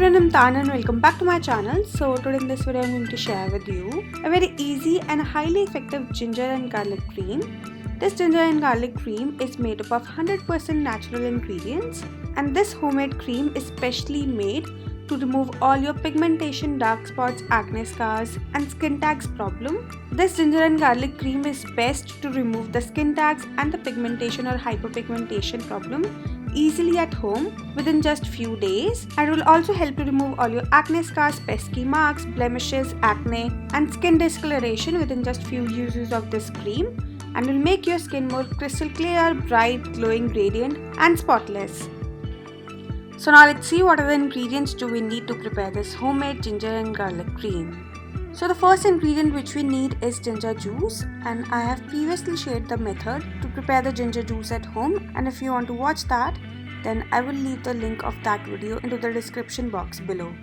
everyone, I'm Tanya and welcome back to my channel. So today in this video I'm going to share with you a very easy and highly effective ginger and garlic cream. This ginger and garlic cream is made up of 100% natural ingredients, and this homemade cream is specially made to remove all your pigmentation, dark spots, acne scars and skin tags problem. This ginger and garlic cream is best to remove the skin tags and the pigmentation or hyperpigmentation problem easily at home within just few days, and will also help to remove all your acne scars, pesky marks, blemishes, acne and skin discoloration within just few uses of this cream, and will make your skin more crystal clear, bright, glowing, radiant and spotless. So now let's see what are the ingredients do we need to prepare this homemade ginger and garlic cream. So the first ingredient which we need is ginger juice, and I have previously shared the method to prepare the ginger juice at home, and if you want to watch that, then I will leave the link of that video into the description box below.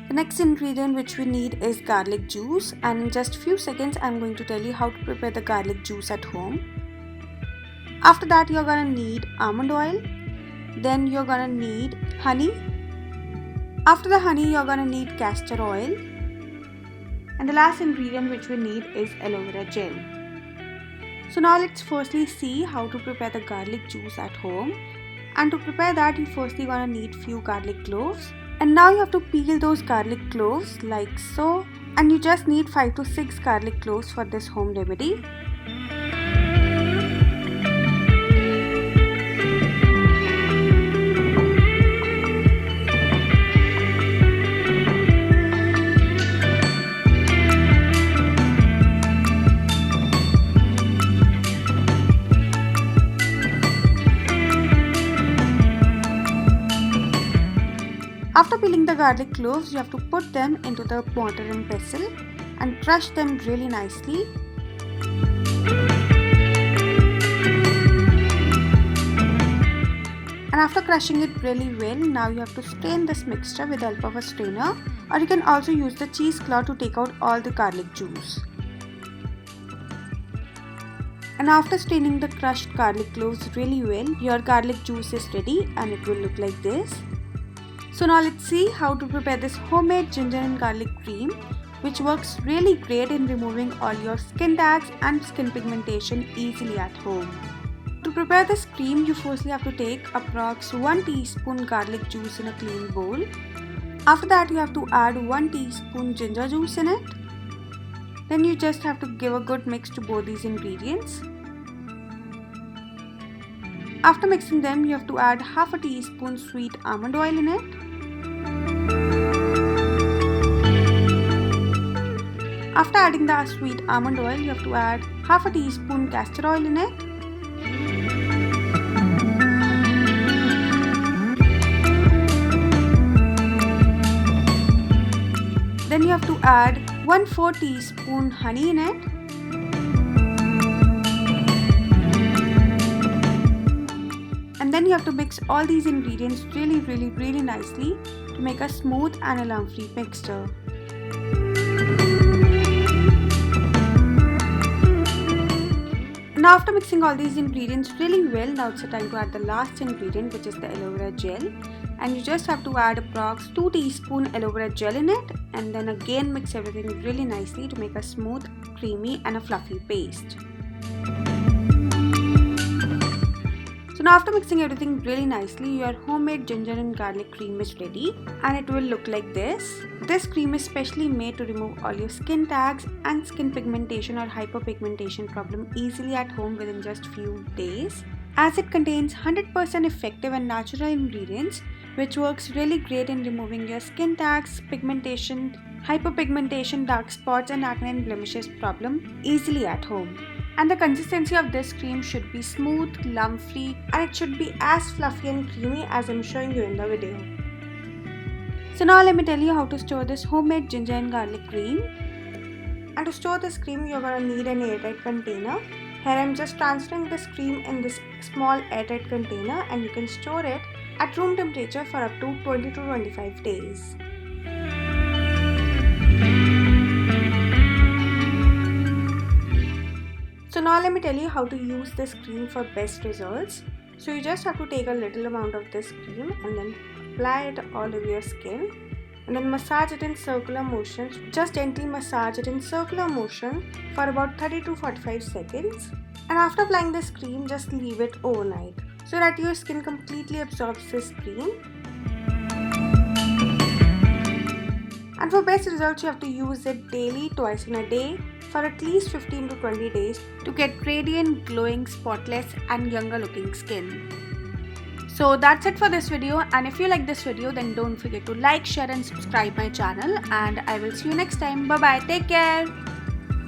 The next ingredient which we need is garlic juice, and in just few seconds I am going to tell you how to prepare the garlic juice at home. After that you are gonna need almond oil, then you are gonna need honey. After the honey you are gonna need castor oil. And the last ingredient which we need is aloe vera gel. So now let's firstly see how to prepare the garlic juice at home. And to prepare that, you firstly gonna need few garlic cloves. And now you have to peel those garlic cloves like so. And you just need 5 to 6 garlic cloves for this home remedy. After peeling the garlic cloves, you have to put them into the mortar and pestle and crush them really nicely. And after crushing it really well, now you have to strain this mixture with the help of a strainer, or you can also use the cheesecloth to take out all the garlic juice. And after straining the crushed garlic cloves really well, your garlic juice is ready and it will look like this. So now let's see how to prepare this homemade ginger and garlic cream, which works really great in removing all your skin tags and skin pigmentation easily at home. To prepare this cream, you firstly have to take approx 1 teaspoon garlic juice in a clean bowl. After that you have to add 1 teaspoon ginger juice in it. Then you just have to give a good mix to both these ingredients. After mixing them, you have to add half a teaspoon sweet almond oil in it. After adding the sweet almond oil, you have to add half a teaspoon castor oil in it. Then you have to add 1/4 teaspoon honey in it. And then you have to mix all these ingredients really nicely to make a smooth and alarm-free mixture. Now after mixing all these ingredients really well, now it's the time to add the last ingredient, which is the aloe vera gel. And you just have to add approx 2 teaspoon aloe vera gel in it, and then again mix everything really nicely to make a smooth, creamy and a fluffy paste. So now after mixing everything really nicely, your homemade ginger and garlic cream is ready, and it will look like this. This cream is specially made to remove all your skin tags and skin pigmentation or hyperpigmentation problem easily at home within just few days, as it contains 100% effective and natural ingredients which works really great in removing your skin tags, pigmentation, hyperpigmentation, dark spots and acne and blemishes problem easily at home. And the consistency of this cream should be smooth, lump-free, and it should be as fluffy and creamy as I'm showing you in the video. So now let me tell you how to store this homemade ginger and garlic cream. And to store this cream, you're gonna need an airtight container. Here I'm just transferring this cream in this small airtight container, and you can store it at room temperature for up to 20 to 25 days. So now let me tell you how to use this cream for best results. So you just have to take a little amount of this cream and then apply it all over your skin and then massage it in circular motions. Just gently massage it in circular motion for about 30 to 45 seconds. And after applying this cream, just leave it overnight so that your skin completely absorbs this cream. And for best results, you have to use it daily, twice in a day, for at least 15 to 20 days to get radiant, glowing, spotless and younger looking skin. So that's it for this video, and if you like this video then don't forget to like, share and subscribe my channel, and I will see you next time. Bye bye, take care.